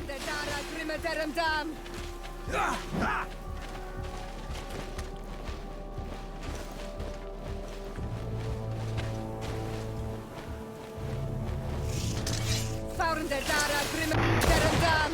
der Dara grimme derem dam. Fauren der Dara grimme derem dam.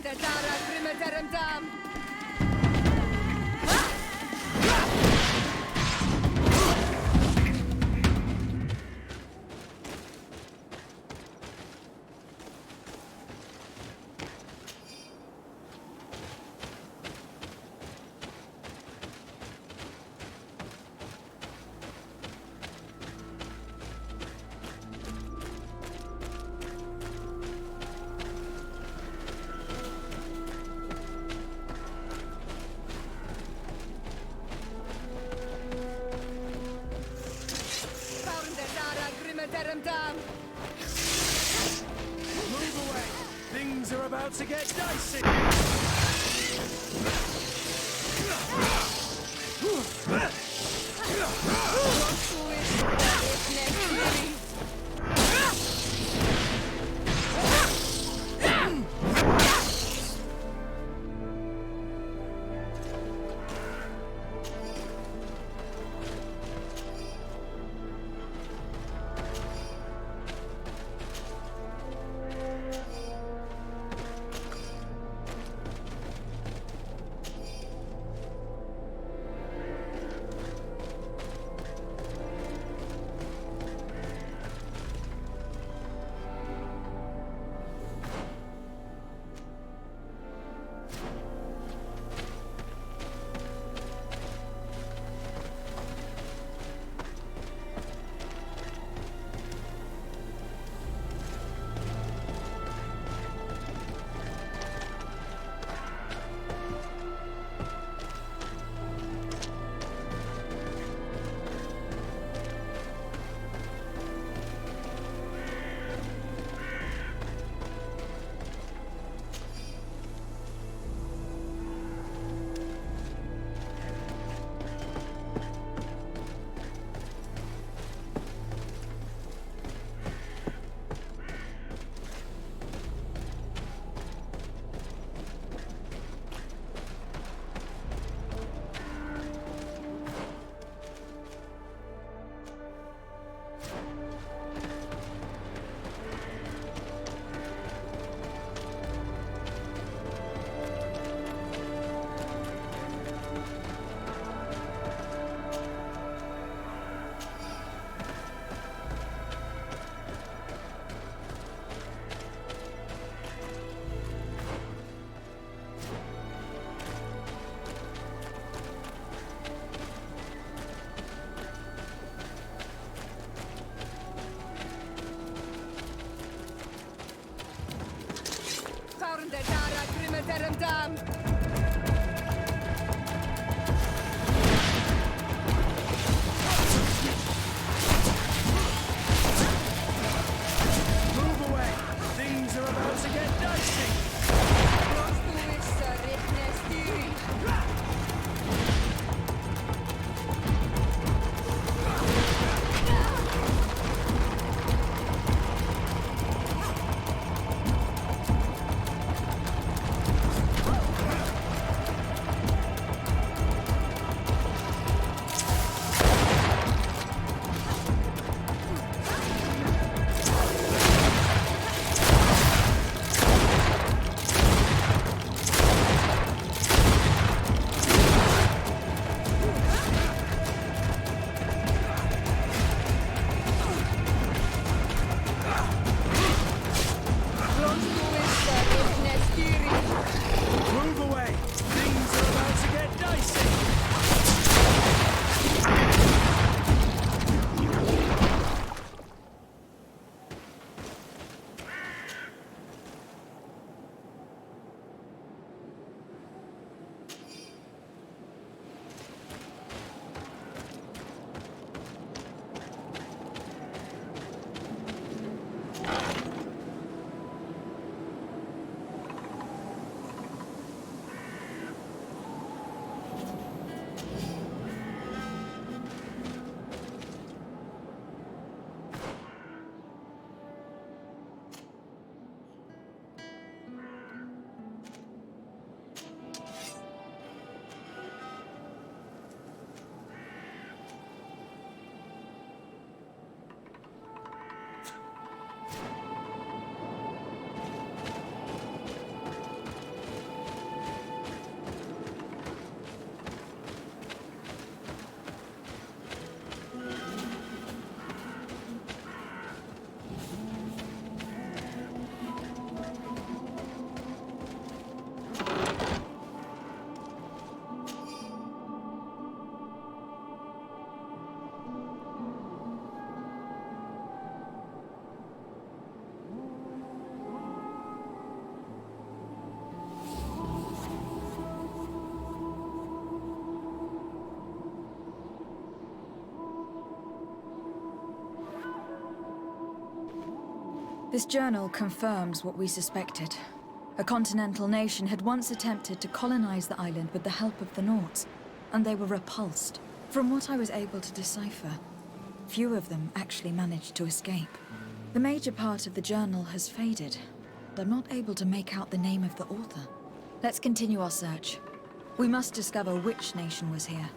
Der Dara grimme derem dam. Move away. Things are about to get dicey. Der Dara grimme derem dam. Move away. Things are about to get dicey. This journal confirms what we suspected. A continental nation had once attempted to colonize the island with the help of the Nauts, and they were repulsed. From what I was able to decipher, few of them actually managed to escape. The major part of the journal has faded, and I'm not able to make out the name of the author. Let's continue our search. We must discover which nation was here.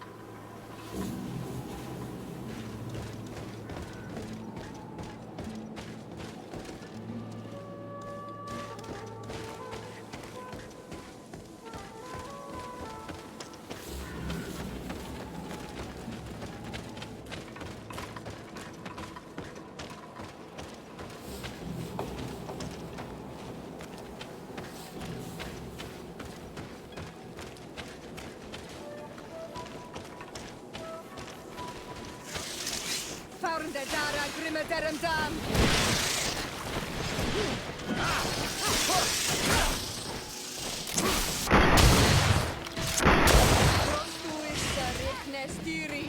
Found der Dara grimme derem dam. Prostu ist der Rikne Stiri.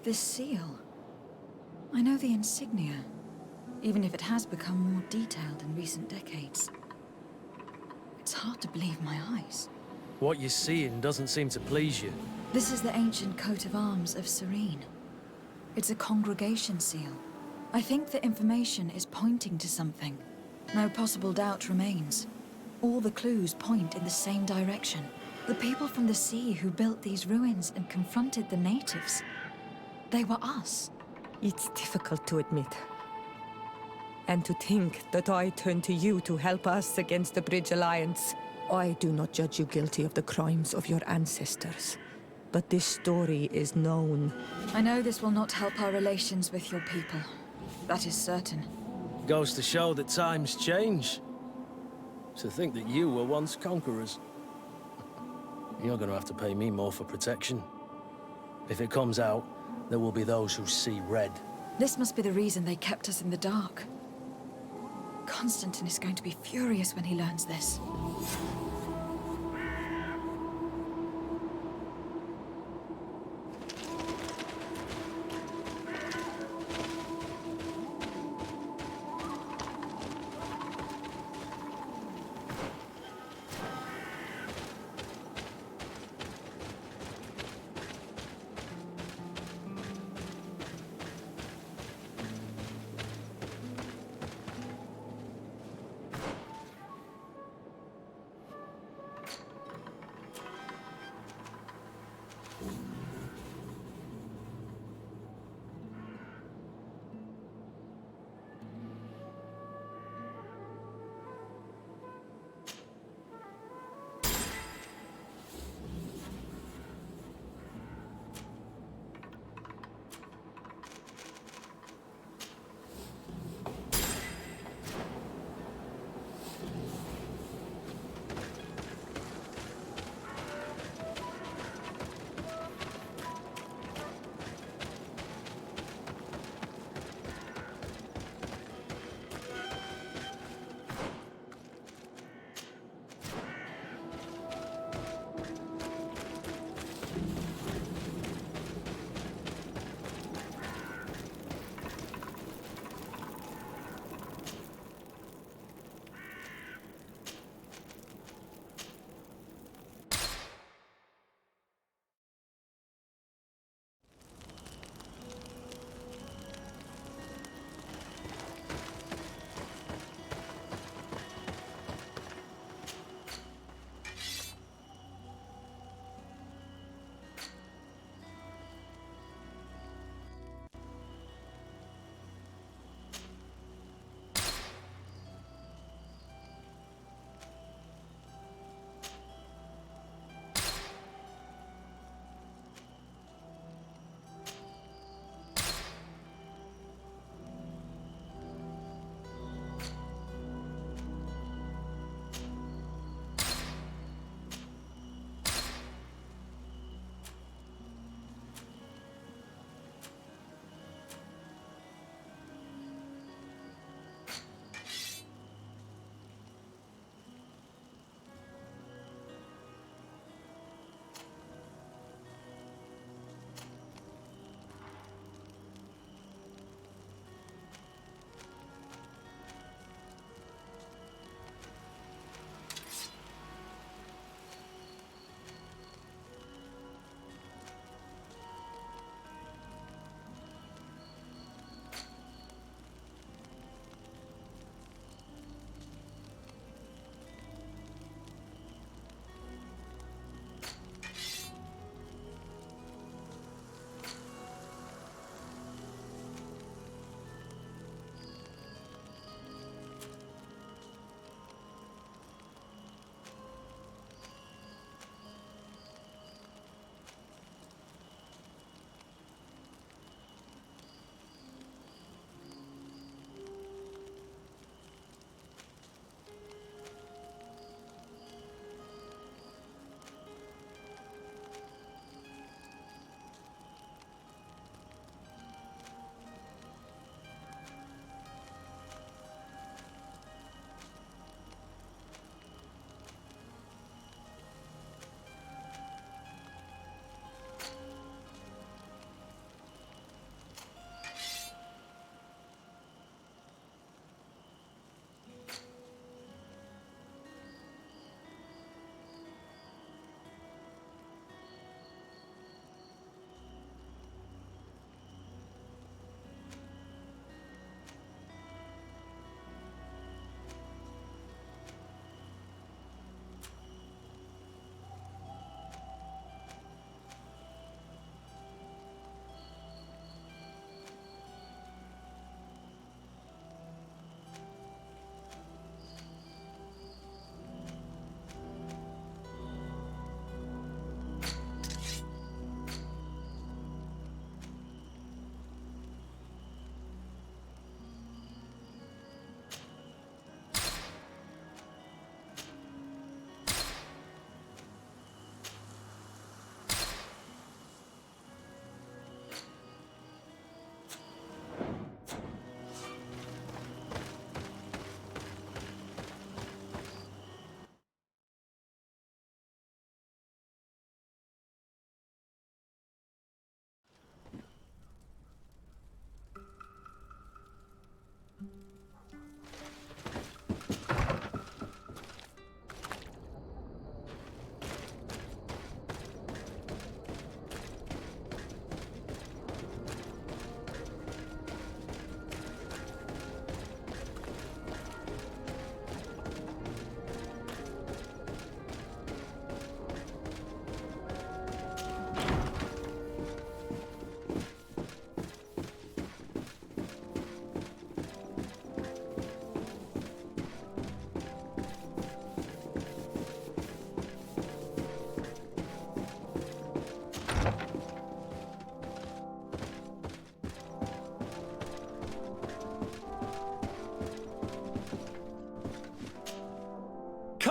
This seal. I know the insignia, even if it has become more detailed in recent decades. It's hard to believe my eyes. What you're seeing doesn't seem to please you. This is the ancient coat of arms of Serene. It's a congregation seal. I think the information is pointing to something. No possible doubt remains. All the clues point in the same direction. The people from the sea who built these ruins and confronted the natives. They were us. It's difficult to admit. And to think that I turn to you to help us against the Bridge Alliance. I do not judge you guilty of the crimes of your ancestors. But this story is known. I know this will not help our relations with your people. That is certain. Goes to show that times change. To think that you were once conquerors. You're gonna have to pay me more for protection. If it comes out, there will be those who see red. This must be the reason they kept us in the dark. Constantine is going to be furious when he learns this.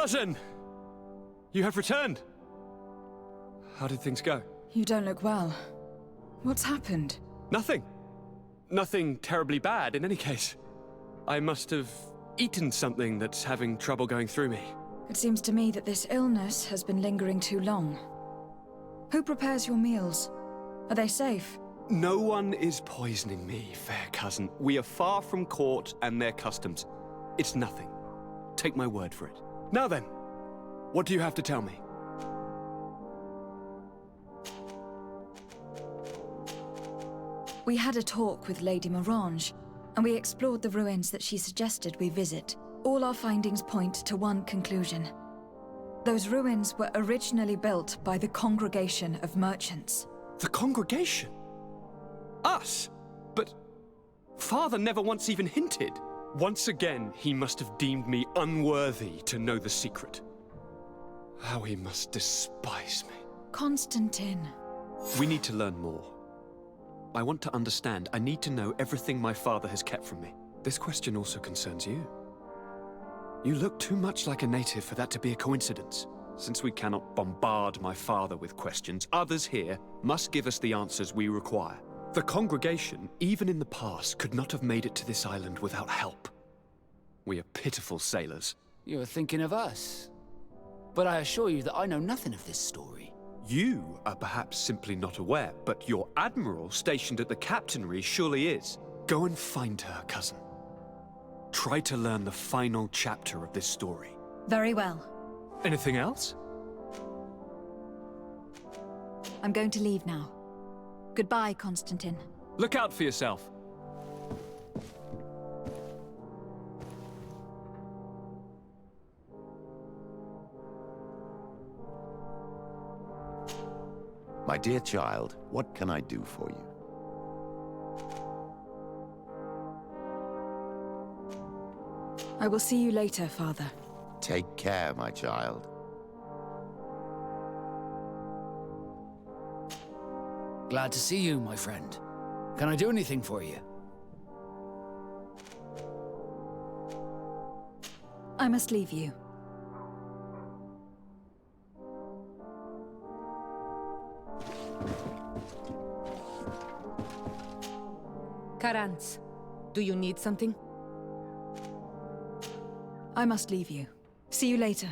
Cousin! You have returned. How did things go? You don't look well. What's happened? Nothing. Nothing terribly bad in any case. I must have eaten something that's having trouble going through me. It seems to me that this illness has been lingering too long. Who prepares your meals? Are they safe? No one is poisoning me, fair cousin. We are far from court and their customs. It's nothing. Take my word for it. Now then, what do you have to tell me? We had a talk with Lady Morange, and we explored the ruins that she suggested we visit. All our findings point to one conclusion. Those ruins were originally built by the Congregation of Merchants. The congregation? Us? But Father never once even hinted. Once again, he must have deemed me unworthy to know the secret. How he must despise me. Constantine. We need to learn more. I want to understand. I need to know everything my father has kept from me. This question also concerns you. You look too much like a native for that to be a coincidence. Since we cannot bombard my father with questions, others here must give us the answers we require. The congregation, even in the past, could not have made it to this island without help. We are pitiful sailors. You're thinking of us. But I assure you that I know nothing of this story. You are perhaps simply not aware, but your admiral stationed at the captainry surely is. Go and find her, cousin. Try to learn the final chapter of this story. Very well. Anything else? I'm going to leave now. Goodbye, Constantine. Look out for yourself. My dear child, what can I do for you? I will see you later, Father. Take care, my child. Glad to see you, my friend. Can I do anything for you? I must leave you. Karans, do you need something? I must leave you. See you later.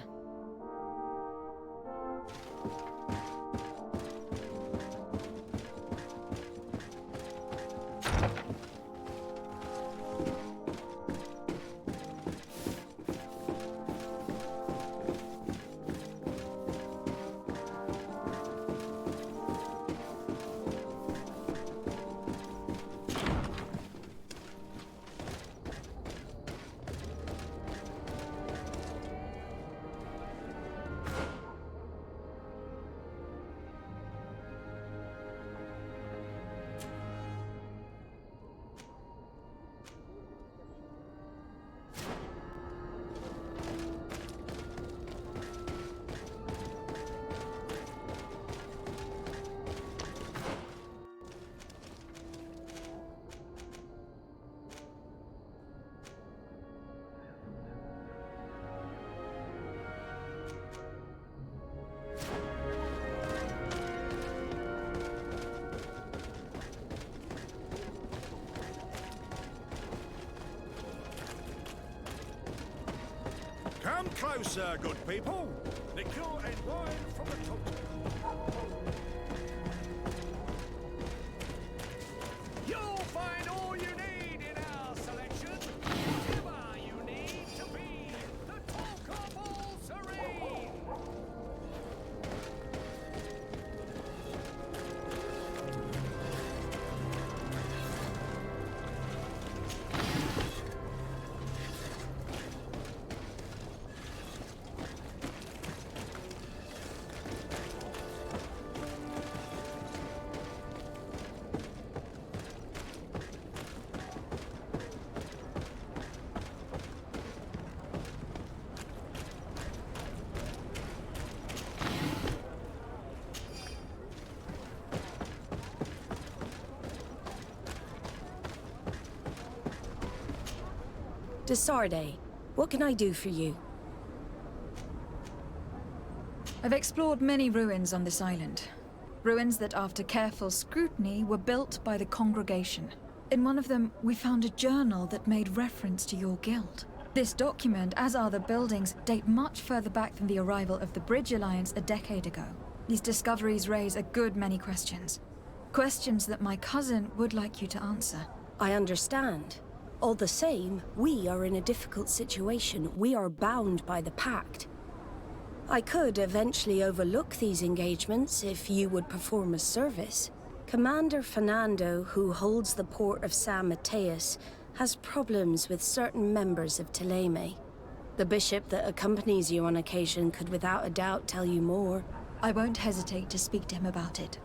Come closer, good people. Liquor and wine from the top. You'll find all you need in our selection. Whatever you need to be the talk of all serene. Desarde, what can I do for you? I've explored many ruins on this island. Ruins that, after careful scrutiny, were built by the congregation. In one of them, we found a journal that made reference to your guild. This document, as are the buildings, date much further back than the arrival of the Bridge Alliance a decade ago. These discoveries raise a good many questions. Questions that my cousin would like you to answer. I understand. All the same, we are in a difficult situation. We are bound by the Pact. I could eventually overlook these engagements if you would perform a service. Commander Fernando, who holds the port of San Mateus, has problems with certain members of Teleme. The bishop that accompanies you on occasion could without a doubt tell you more. I won't hesitate to speak to him about it.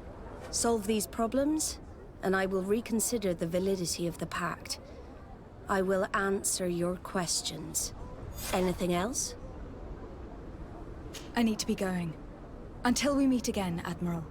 Solve these problems, and I will reconsider the validity of the Pact. I will answer your questions. Anything else? I need to be going. Until we meet again, Admiral.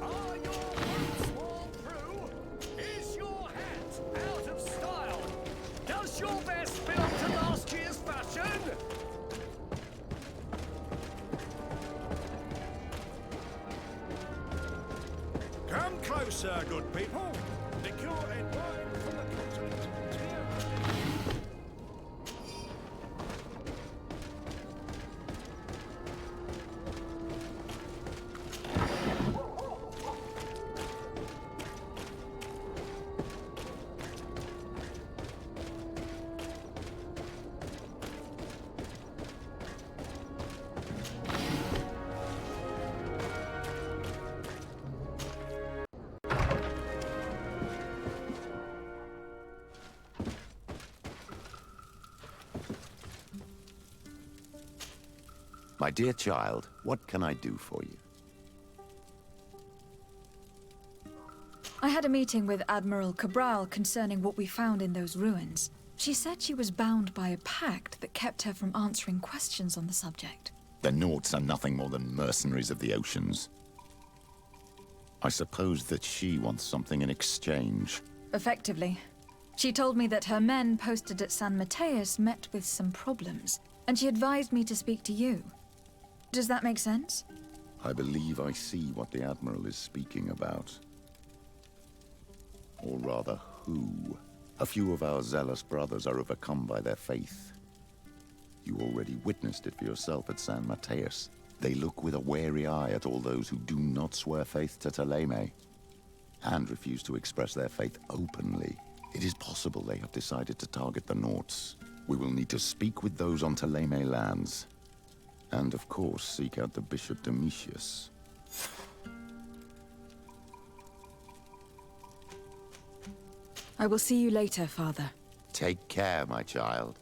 Are your boots worn through? Is your hat out of style? Does your vest belong to last year's fashion? Come closer, good people. Liqueur and wine from the continent. My dear child, what can I do for you? I had a meeting with Admiral Cabral concerning what we found in those ruins. She said she was bound by a pact that kept her from answering questions on the subject. The Nauts are nothing more than mercenaries of the oceans. I suppose that she wants something in exchange. Effectively. She told me that her men posted at San Mateus met with some problems, and she advised me to speak to you. Does that make sense? I believe I see what the Admiral is speaking about. Or rather, who. A few of our zealous brothers are overcome by their faith. You already witnessed it for yourself at San Mateus. They look with a wary eye at all those who do not swear faith to Teleme, and refuse to express their faith openly. It is possible they have decided to target the Nauts. We will need to speak with those on Teleme lands. And of course, seek out the Bishop Domitius. I will see you later, Father. Take care, my child.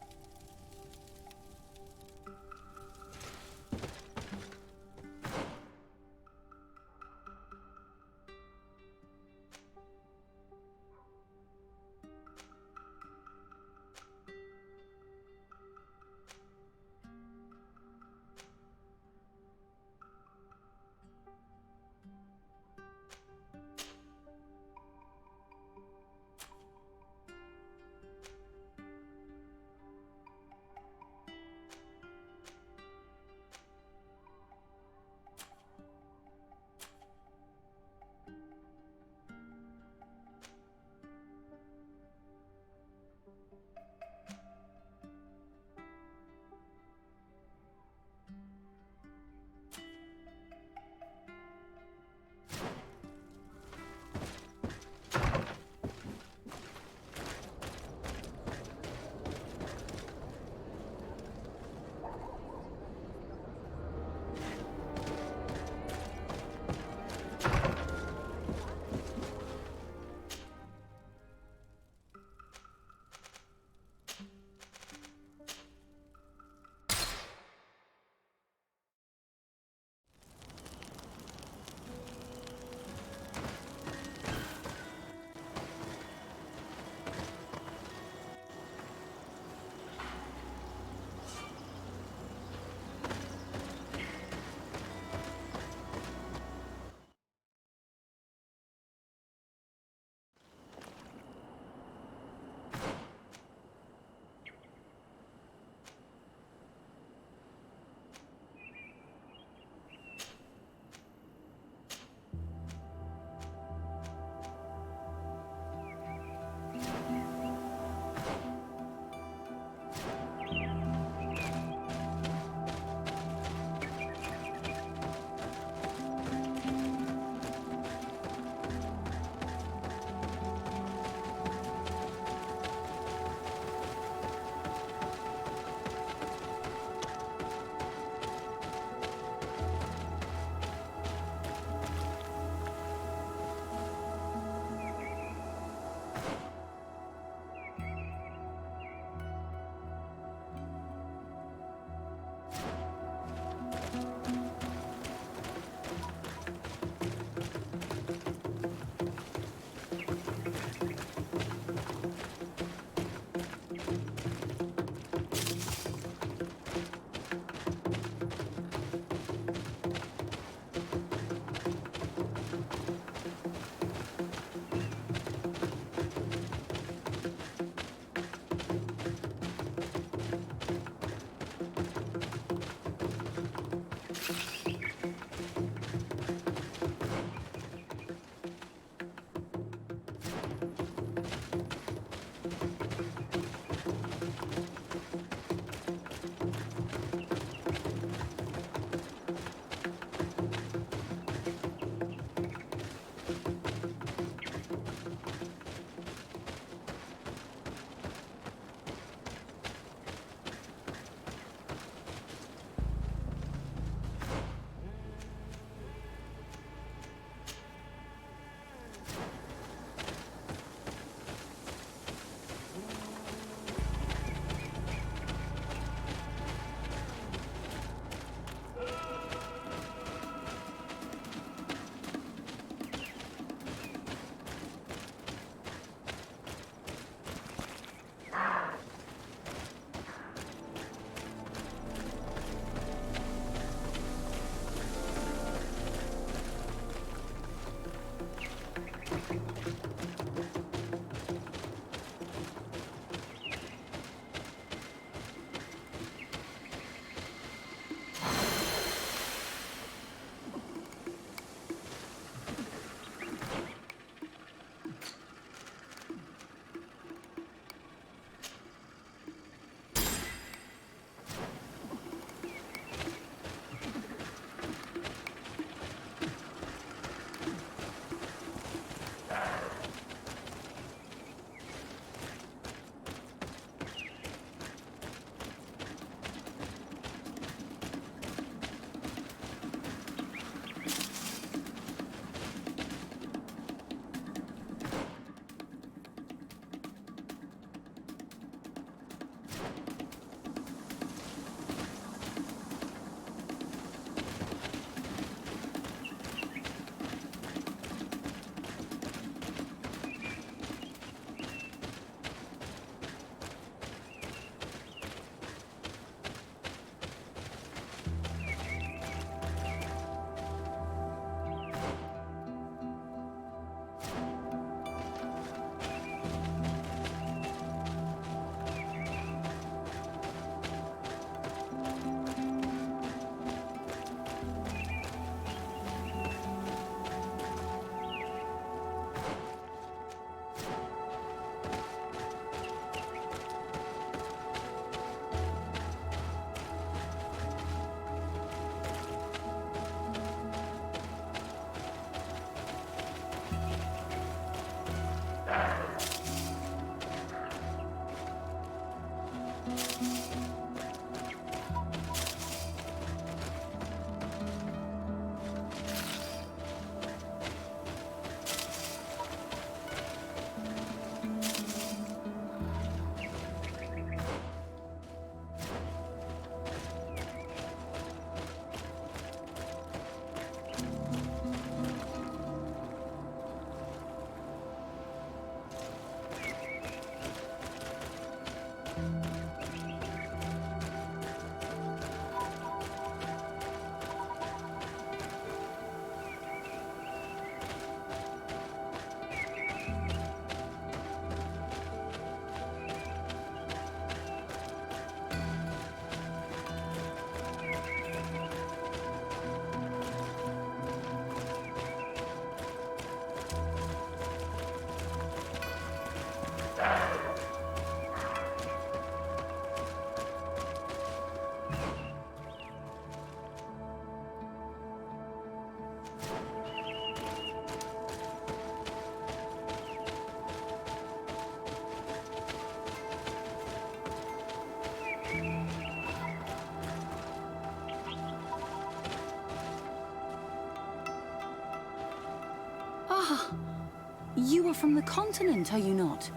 You are from the continent, are you not?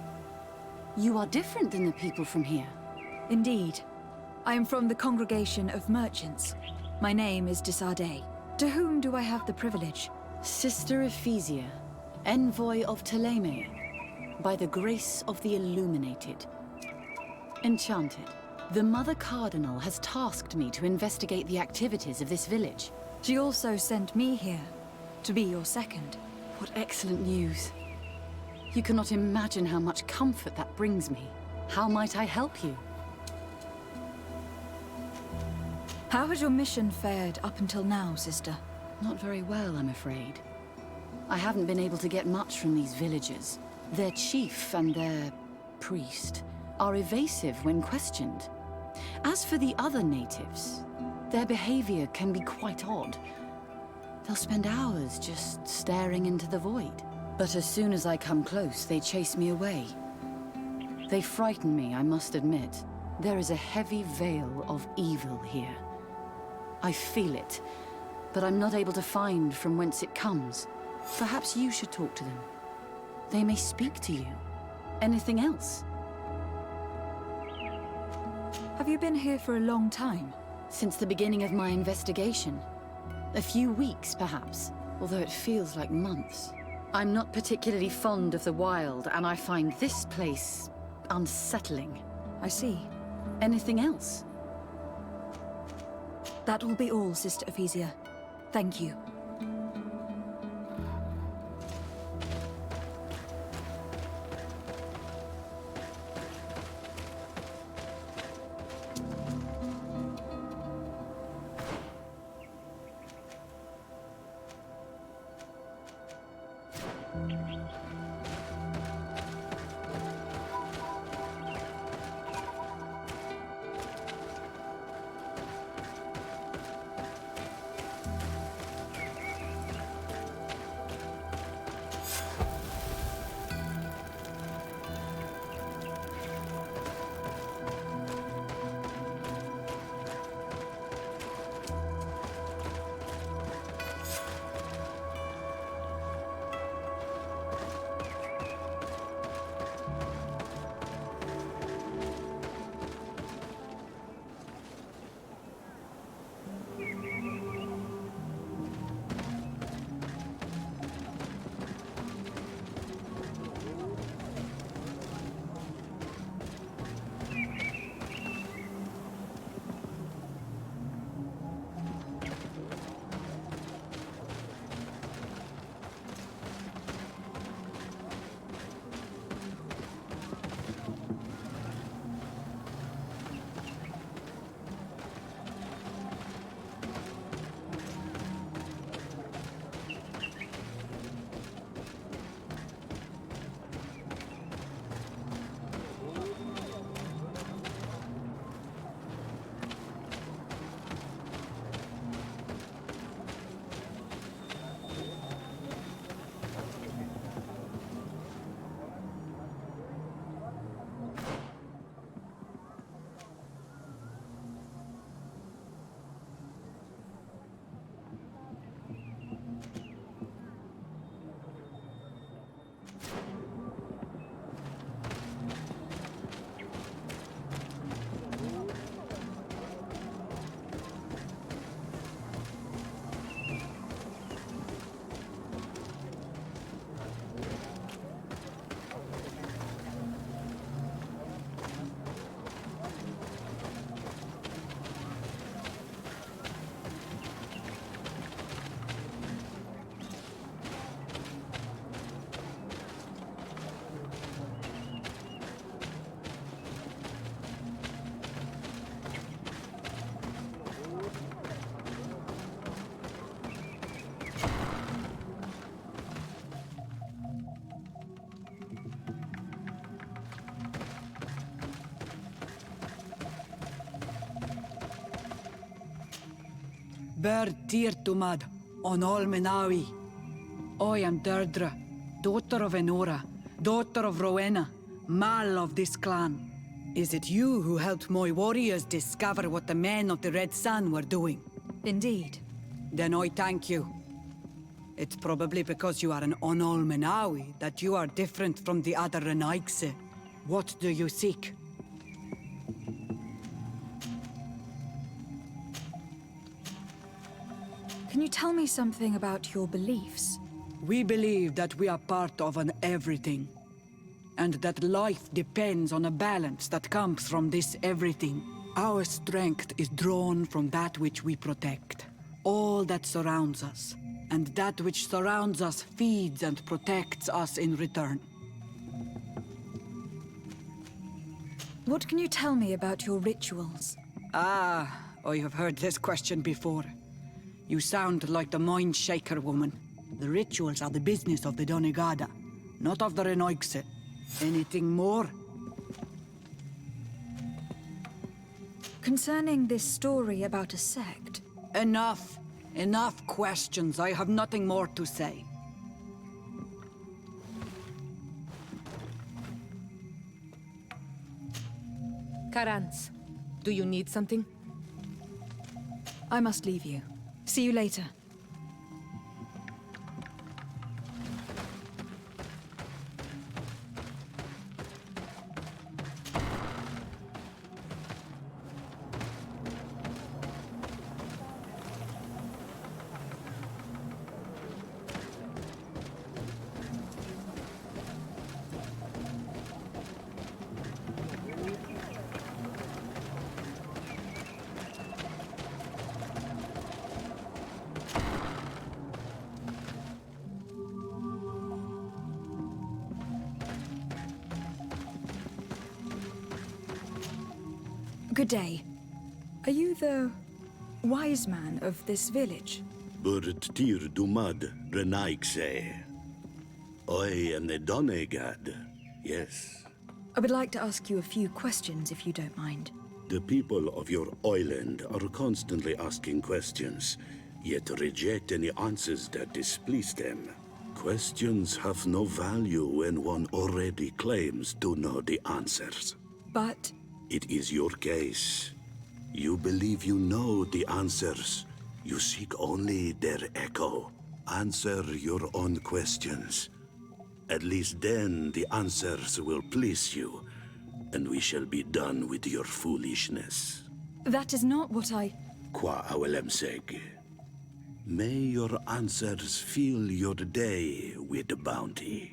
You are different than the people from here. Indeed. I am from the Congregation of Merchants. My name is Desade. To whom do I have the privilege? Sister Ephesia, envoy of Ptolemy, by the grace of the Illuminated. Enchanted. The Mother Cardinal has tasked me to investigate the activities of this village. She also sent me here, to be your second. What excellent news. You cannot imagine how much comfort that brings me. How might I help you? How has your mission fared up until now, sister? Not very well, I'm afraid. I haven't been able to get much from these villagers. Their chief and their priest are evasive when questioned. As for the other natives, their behavior can be quite odd. They'll spend hours just staring into the void. But as soon as I come close, they chase me away. They frighten me, I must admit. There is a heavy veil of evil here. I feel it, but I'm not able to find from whence it comes. Perhaps you should talk to them. They may speak to you. Anything else? Have you been here for a long time? Since the beginning of my investigation. A few weeks, perhaps, although it feels like months. I'm not particularly fond of the wild, and I find this place unsettling. I see. Anything else? That will be all, Sister Ephesia. Thank you. Ber Tirtumad on Olmenawi. I am Deirdre, daughter of Enora, daughter of Rowena, Mal of this clan. Is it you who helped my warriors discover what the men of the Red Sun were doing? Indeed. Then I thank you. It's probably because you are an Onolmenawi that you are different from the other Renaigse. What do you seek? Can you tell me something about your beliefs? We believe that we are part of an everything, and that life depends on a balance that comes from this everything. Our strength is drawn from that which we protect, all that surrounds us, and that which surrounds us feeds and protects us in return. What can you tell me about your rituals? Ah, I have heard this question before. You sound like the Mind Shaker woman. The rituals are the business of the Donegada, not of the Renoigse. Anything more? Concerning this story about a sect. Enough! Enough questions. I have nothing more to say. Karans, do you need something? I must leave you. See you later. Good day. Are you the wise man of this village? Burt tir dumad renaikse. I am the Donegad, yes. I would like to ask you a few questions, if you don't mind. The people of your island are constantly asking questions, yet reject any answers that displease them. Questions have no value when one already claims to know the answers. But it is your case. You believe you know the answers. You seek only their echo. Answer your own questions. At least then the answers will please you, and we shall be done with your foolishness. that is not what I... Qua awelemseg. May your answers fill your day with bounty.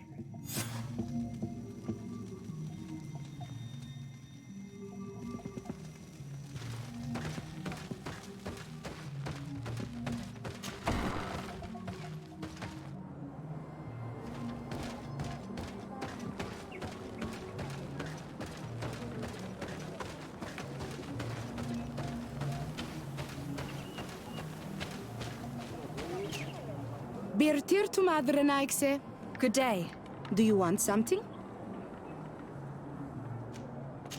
Birtir to Madre Naikse. Good day. Do you want something?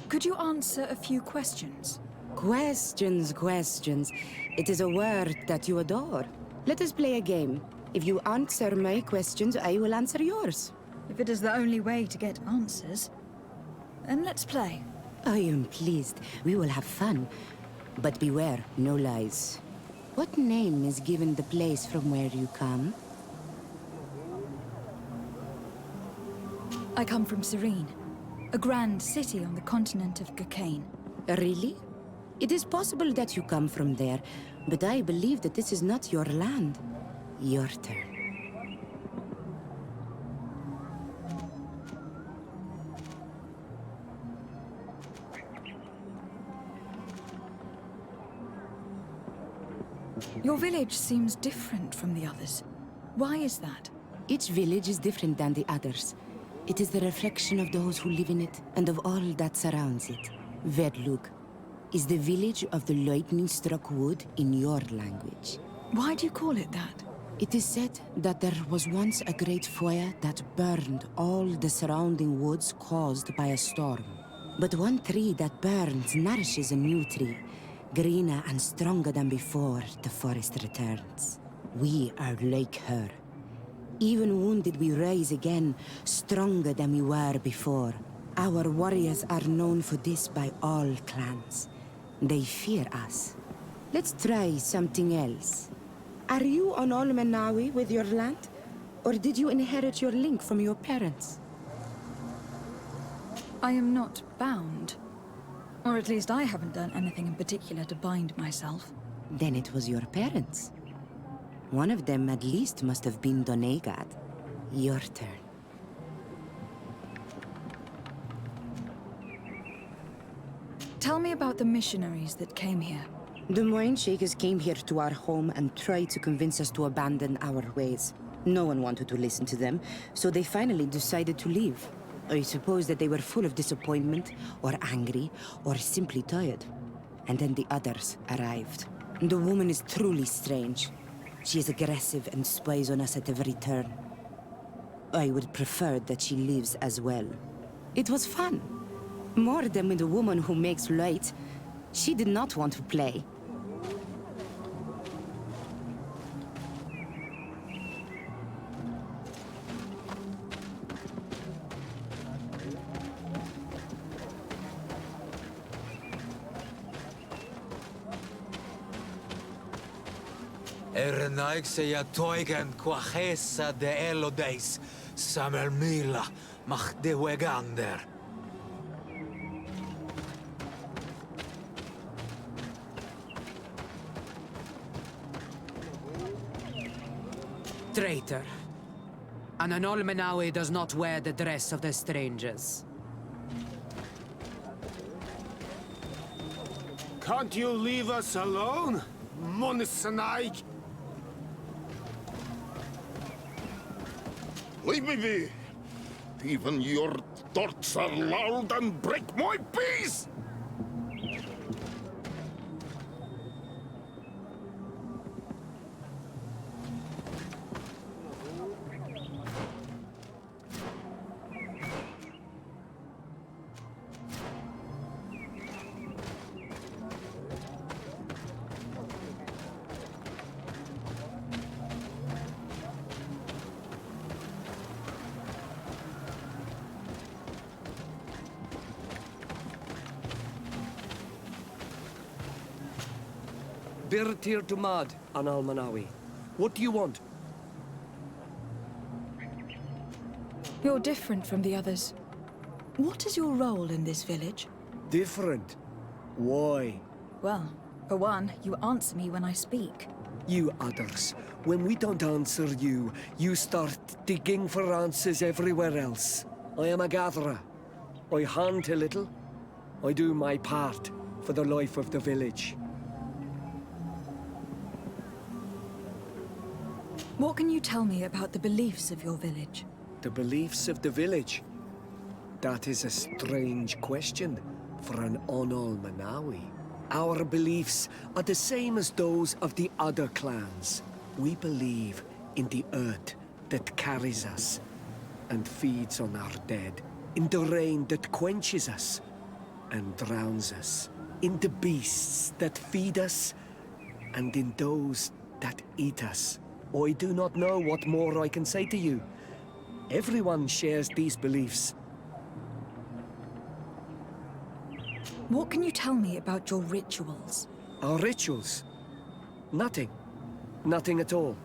Could you answer a few questions? Questions. It is a word that you adore. Let us play a game. If you answer my questions, I will answer yours. If it is the only way to get answers, then let's play. I am pleased. We will have fun. But beware, no lies. What name is given the place from where you come? I come from Serene, a grand city on the continent of Gakane. Really? It is possible that you come from there, but I believe that this is not your land. Your turn. Your village seems different from the others. Why is that? Each village is different than the others. It is the reflection of those who live in it, and of all that surrounds it. Verdlug is the village of the lightning-struck wood in your language. Why do you call it that? It is said that there was once a great fire that burned all the surrounding woods caused by a storm. But one tree that burns nourishes a new tree, greener and stronger than before the forest returns. We are like her. Even wounded, we rise again, stronger than we were before. Our warriors are known for this by all clans. They fear us. Let's try something else. Are you on Olmenawi with your land? Or did you inherit your link from your parents? I am not bound. Or at least I haven't done anything in particular to bind myself. Then it was your parents. One of them at least must have been Donegad. Your turn. Tell me about the missionaries that came here. The Moine Shakers came here to our home and tried to convince us to abandon our ways. No one wanted to listen to them, so they finally decided to leave. I suppose that they were full of disappointment, or angry, or simply tired. And then the others arrived. The woman is truly strange. She is aggressive and spies on us at every turn. I would prefer that she leaves as well. It was fun. More than with the woman who makes light. She did not want to play. Ernaikseja toiken quachesa de elodeis, Samuel Mila, mach de wegander. Traitor. An Olmenawi does not wear the dress of the strangers. Can't you leave us alone, Monisanaik? Leave me be! Even your thoughts are loud and break my peace! Birtir Dumad, an Almanawi. What do you want? You're different from the others. What is your role in this village? Different? Why? Well, for one, you answer me when I speak. You others, when we don't answer you, you start digging for answers everywhere else. I am a gatherer. I hunt a little. I do my part for the life of the village. What can you tell me about the beliefs of your village? The beliefs of the village? That is a strange question for an Onol Manawi. Our beliefs are the same as those of the other clans. We believe in the earth that carries us and feeds on our dead, in the rain that quenches us and drowns us, in the beasts that feed us and in those that eat us. I do not know what more I can say to you. Everyone shares these beliefs. What can you tell me about your rituals? Our rituals? Nothing. Nothing at all.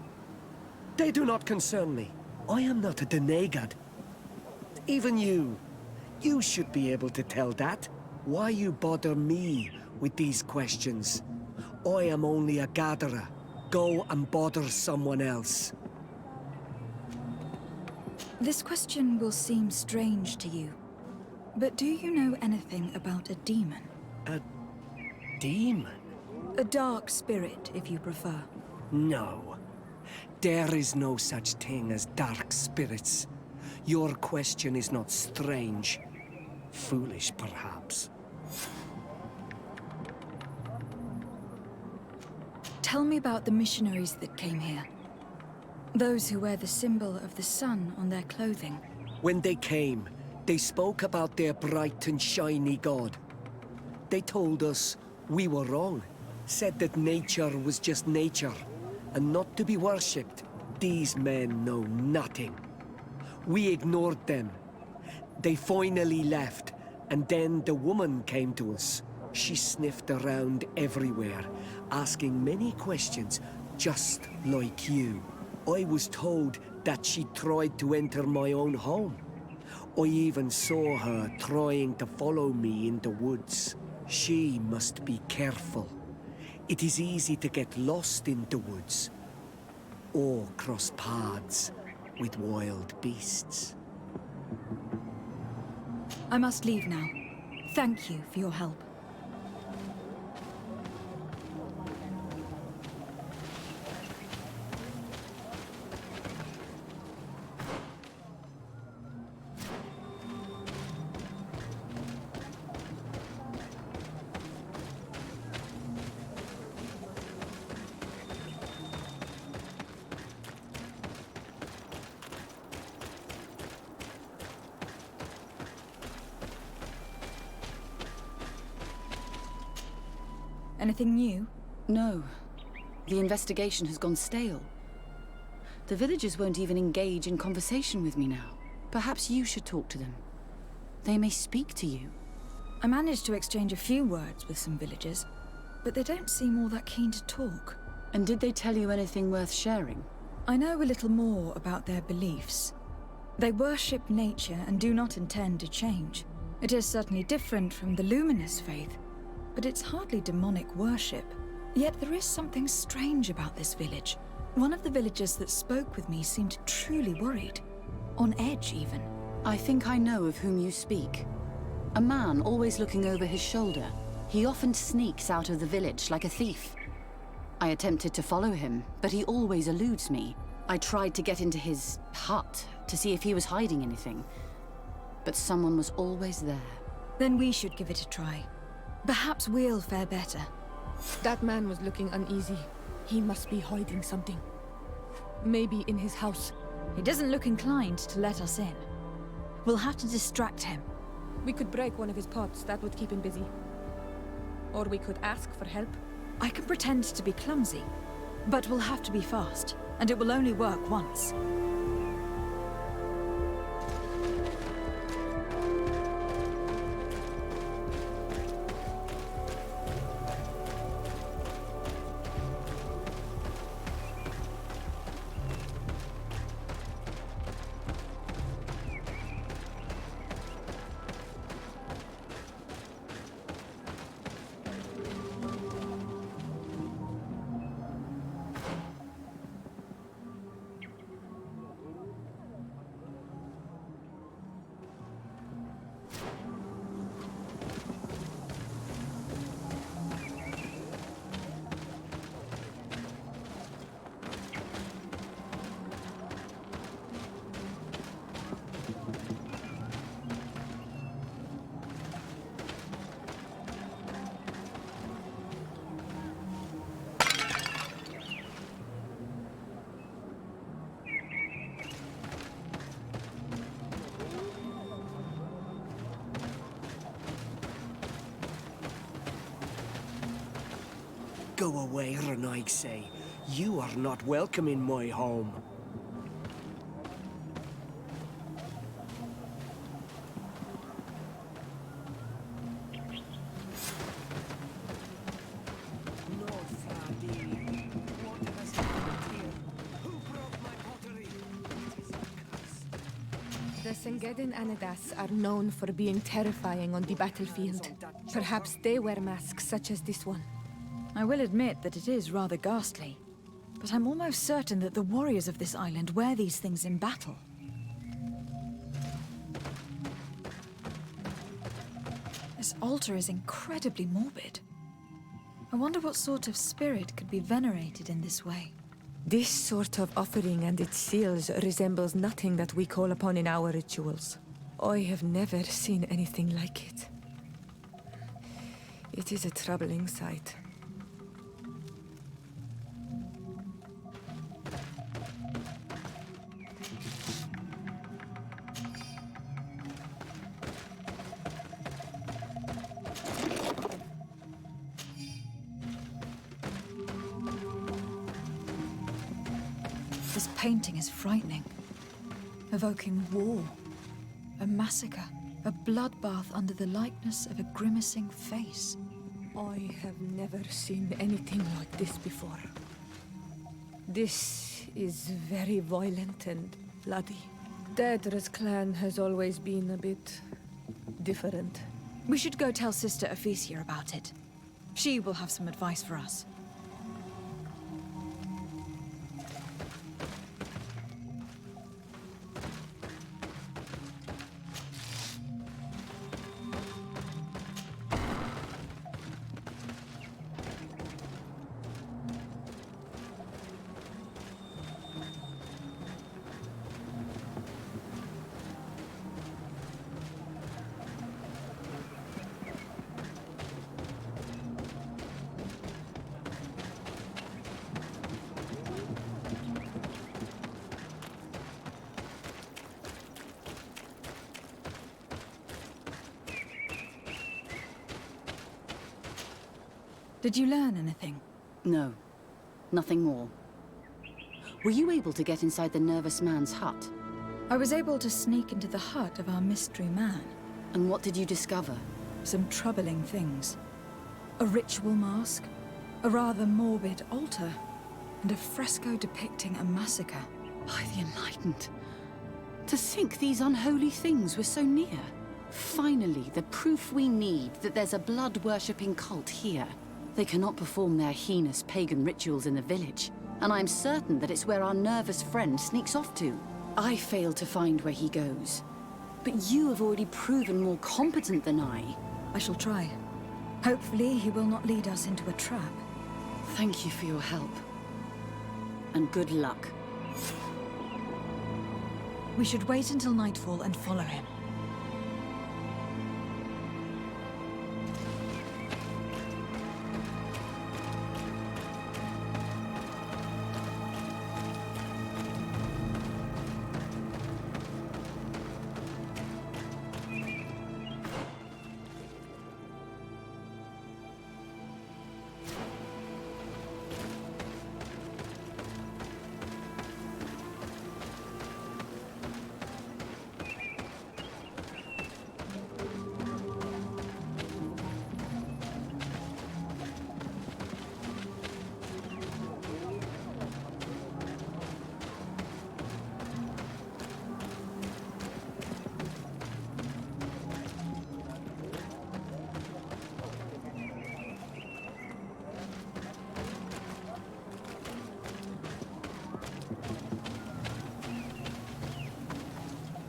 They do not concern me. I am not a Donegad. Even you. You should be able to tell that. Why you bother me with these questions? I am only a gatherer. Go and bother someone else. This question will seem strange to you, but do you know anything about a demon? A demon? A dark spirit, if you prefer. No. There is no such thing as dark spirits. Your question is not strange. Foolish, perhaps. Tell me about the missionaries that came here. Those who wear the symbol of the sun on their clothing. When they came, they spoke about their bright and shiny god. They told us we were wrong, said that nature was just nature, and not to be worshipped. These men know nothing. We ignored them. They finally left, and then the woman came to us. She sniffed around everywhere, asking many questions, just like you. I was told that she tried to enter my own home. I even saw her trying to follow me in the woods. She must be careful. It is easy to get lost in the woods, or cross paths with wild beasts. I must leave now. Thank you for your help. Anything new? No. The investigation has gone stale. The villagers won't even engage in conversation with me now. Perhaps you should talk to them. They may speak to you. I managed to exchange a few words with some villagers, but they don't seem all that keen to talk. And did they tell you anything worth sharing? I know a little more about their beliefs. They worship nature and do not intend to change. It is certainly different from the luminous faith, but it's hardly demonic worship. Yet there is something strange about this village. One of the villagers that spoke with me seemed truly worried. On edge, even. I think I know of whom you speak. A man always looking over his shoulder. He often sneaks out of the village like a thief. I attempted to follow him, but he always eludes me. I tried to get into his hut to see if he was hiding anything, but someone was always there. Then we should give it a try. Perhaps we'll fare better. That man was looking uneasy. He must be hiding something. Maybe in his house. He doesn't look inclined to let us in. We'll have to distract him. We could break one of his pots. That would keep him busy. Or we could ask for help. I can pretend to be clumsy, but we'll have to be fast, and it will only work once. Go away, Renaigse. You are not welcome in my home. The Sengedin Anadas are known for being terrifying on the battlefield. Perhaps they wear masks such as this one. I will admit that it is rather ghastly, but I'm almost certain that the warriors of this island wear these things in battle. This altar is incredibly morbid. I wonder what sort of spirit could be venerated in this way. This sort of offering and its seals resembles nothing that we call upon in our rituals. I have never seen anything like it. It is a troubling sight. This painting is frightening, evoking war, a massacre, a bloodbath under the likeness of a grimacing face. I have never seen anything like this before. This is very violent and bloody. Daedra's clan has always been a bit different. We should go tell Sister Ephesia about it. She will have some advice for us. Did you learn anything? No. Nothing more. Were you able to get inside the nervous man's hut? I was able to sneak into the hut of our mystery man. And what did you discover? Some troubling things. A ritual mask, a rather morbid altar, and a fresco depicting a massacre. By the Enlightened. To think these unholy things were so near. Finally, the proof we need that there's a blood-worshipping cult here. They cannot perform their heinous pagan rituals in the village, and I'm certain that it's where our nervous friend sneaks off to. I failed to find where he goes. But you have already proven more competent than I. I shall try. Hopefully he will not lead us into a trap. Thank you for your help. And good luck. We should wait until nightfall and follow him.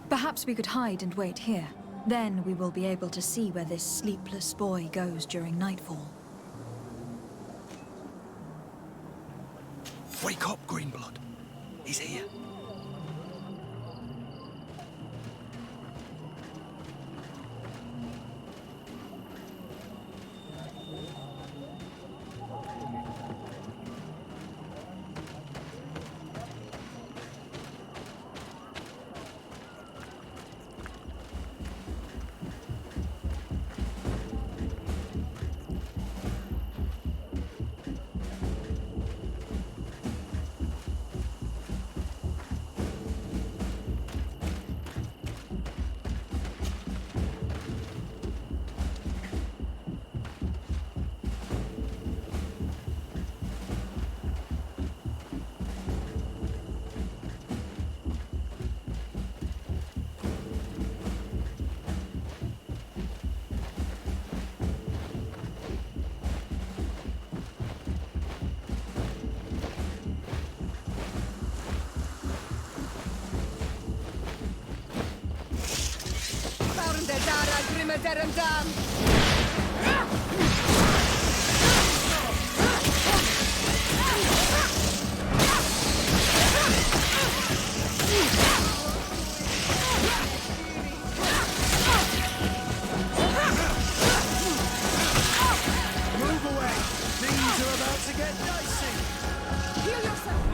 Perhaps we could hide and wait here. Then we will be able to see where this sleepless boy goes during nightfall. Wake up, Greenblood. He's here. Move away! Things are about to get dicey! Heal yourself!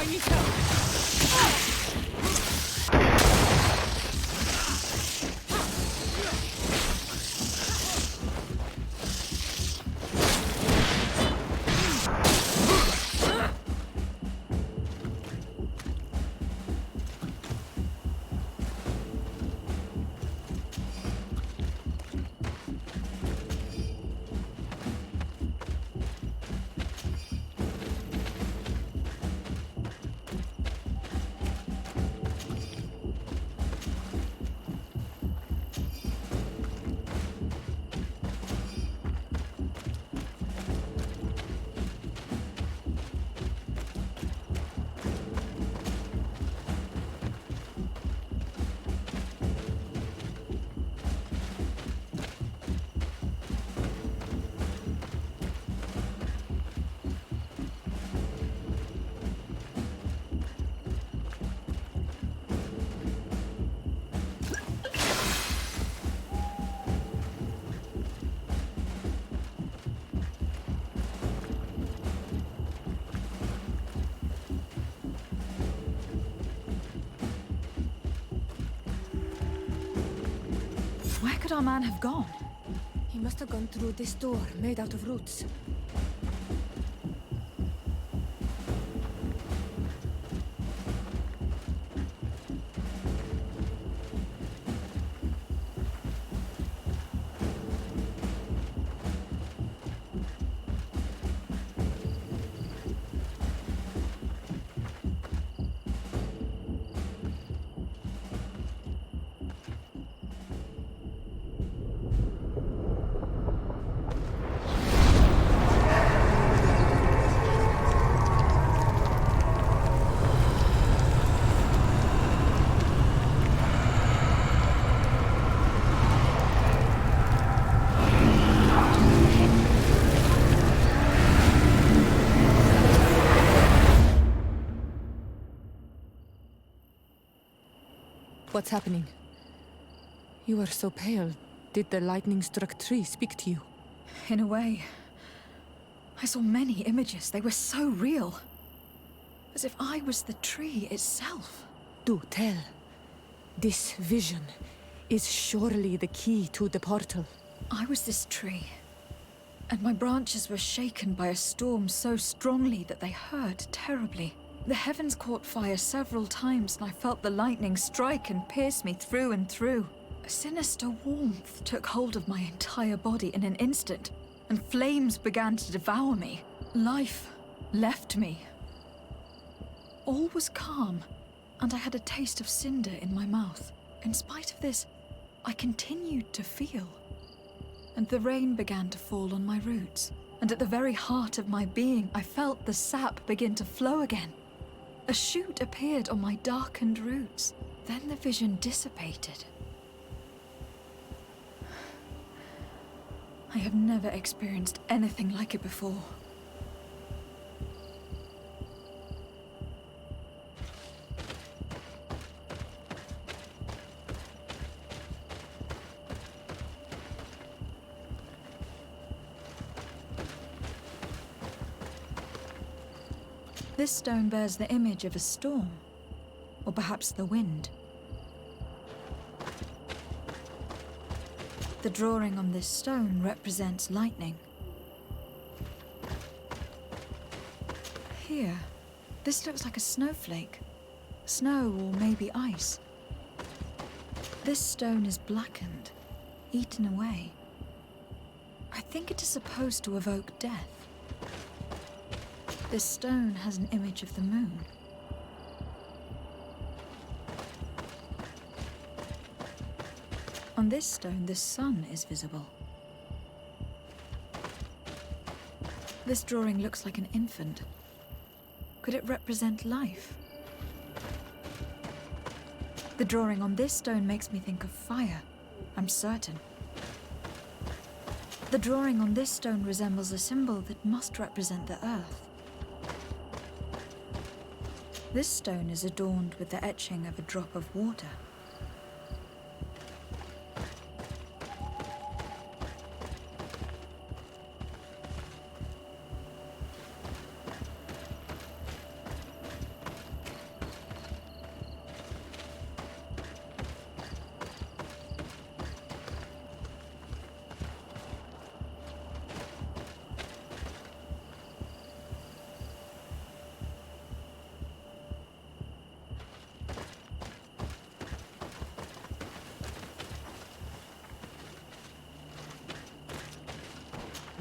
I need help! Where could our man have gone? He must have gone through this door, made out of roots. What's happening? You are so pale. Did the lightning-struck tree speak to you? In a way. I saw many images. They were so real. As if I was the tree itself. Do tell. This vision is surely the key to the portal. I was this tree. And my branches were shaken by a storm so strongly that they hurt terribly. The heavens caught fire several times, and I felt the lightning strike and pierce me through and through. A sinister warmth took hold of my entire body in an instant, and flames began to devour me. Life left me. All was calm, and I had a taste of cinder in my mouth. In spite of this, I continued to feel. And the rain began to fall on my roots, and at the very heart of my being, I felt the sap begin to flow again. A shoot appeared on my darkened roots. Then the vision dissipated. I have never experienced anything like it before. This stone bears the image of a storm, or perhaps the wind. The drawing on this stone represents lightning. Here, this looks like a snowflake. Snow or maybe ice. This stone is blackened, eaten away. I think it is supposed to evoke death. This stone has an image of the moon. On this stone, the sun is visible. This drawing looks like an infant. Could it represent life? The drawing on this stone makes me think of fire. I'm certain. The drawing on this stone resembles a symbol that must represent the earth. This stone is adorned with the etching of a drop of water.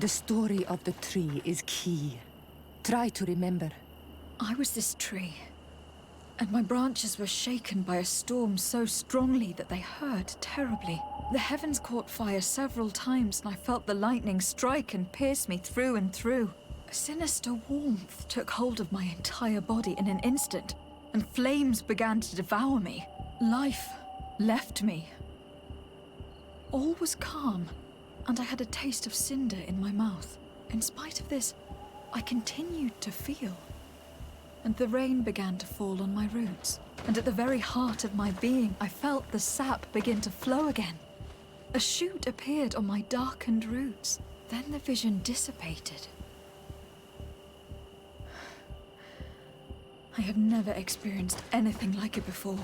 The story of the tree is key. Try to remember. I was this tree, and my branches were shaken by a storm so strongly that they hurt terribly. The heavens caught fire several times, and I felt the lightning strike and pierce me through and through. A sinister warmth took hold of my entire body in an instant, and flames began to devour me. Life left me. All was calm, and I had a taste of cinder in my mouth. In spite of this, I continued to feel. And the rain began to fall on my roots. And at the very heart of my being, I felt the sap begin to flow again. A shoot appeared on my darkened roots. Then the vision dissipated. I have never experienced anything like it before.